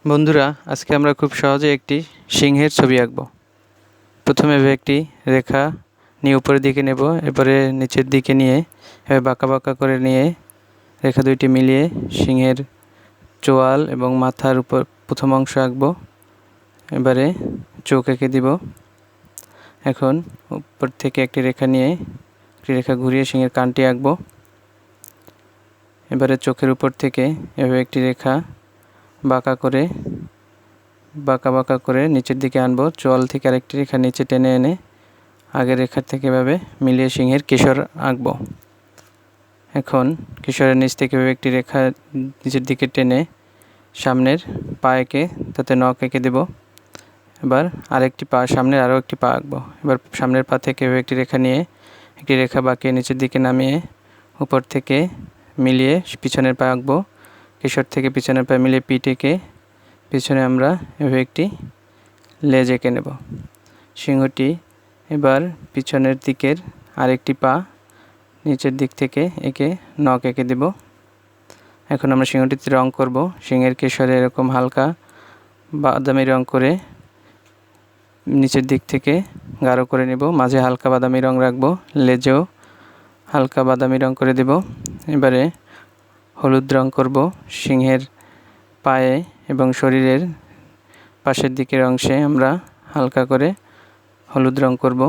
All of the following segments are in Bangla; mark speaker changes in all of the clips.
Speaker 1: বন্ধুরা, আজকে আমরা খুব সহজে একটি সিংহের ছবি আঁকব। প্রথমে একটি রেখা নিয়ে উপরের দিকে নেব, এরপরে নিচের দিকে নিয়ে এভাবে বাঁকা বাঁকা করে নিয়ে রেখা দুইটি মিলিয়ে সিংহের চোয়াল এবং মাথার উপর প্রথম অংশ আঁকব। এবারে চোখ এঁকে দিব। এখন উপর থেকে একটি রেখা নিয়ে একটি রেখা ঘুরিয়ে সিংহের কানটি আঁকব। এবারে চোখের উপর থেকে এভাবে একটি রেখা বাঁকা বাঁকা করে নিচের দিকে আনবো। চোয়াল থেকে আরেকটি রেখা নিচে টেনে এনে আগের রেখার থেকে এভাবে মিলিয়ে সিংহের কেশর আঁকবো। এখন কেশরের নিচ থেকে এভাবে একটি রেখা নিচের দিকে টেনে সামনের পা এঁকে তাতে নখ এঁকে দেব। এবার আরেকটি পা, সামনের আরও একটি পা আঁকবো। এবার সামনের পা থেকে এভাবে একটি রেখা নিয়ে একটি রেখা বাঁকিয়ে নিচের দিকে নামিয়ে উপর থেকে মিলিয়ে পিছনের পা আঁকবো। কেশর থেকে পিছনের পা মিলিয়ে পিঠ এঁকে পিছনে আমরা এভাবে একটি লেজ এঁকে নেব। সিংহটি এবার পিছনের দিকের আরেকটি পা নিচের দিক থেকে এঁকে নখ এঁকে দেব। এখন আমরা সিংহটিতে রং করব। সিংহের কেশরে এরকম হালকা বাদামি রং করে নিচের দিক থেকে গাঢ় করে নেব, মাঝে হালকা বাদামি রং রাখবো, লেজেও হালকা বাদামি রং করে দেব। এবারে হলুদ রং করব সিংহের পায়ে এবং শরীরের পাশের দিকের অংশে আমরা হালকা করে হলুদ রং করব।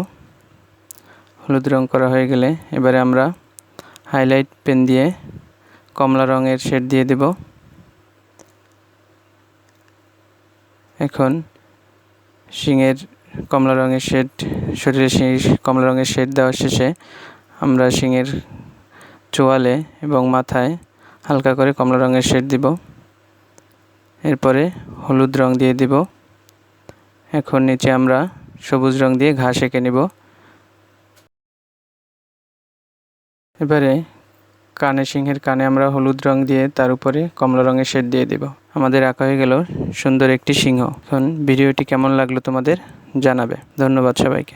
Speaker 1: হলুদ রং করা হয়ে গেলে এবারে আমরা হাইলাইট পেন দিয়ে কমলা রঙের শেড দিয়ে দেব। এখন সিংহের কমলা রঙের শেড, শরীরে কমলা রঙের শেড দেওয়া শেষে আমরা সিংহের চোয়ালে এবং মাথায় হালকা করে কমলা রঙের শেড দিব। এরপরে হলুদ রং দিয়ে দিব। এখন নিচে আমরা সবুজ রং দিয়ে ঘাস এঁকে নেব। এবারে সিংহের কানে আমরা হলুদ রং দিয়ে তার উপরে কমলা রঙের শেড দিয়ে দেব। আমাদের আঁকা হয়ে গেল সুন্দর একটি সিংহ। এখন ভিডিওটি কেমন লাগলো তোমাদের জানাবে। ধন্যবাদ সবাইকে।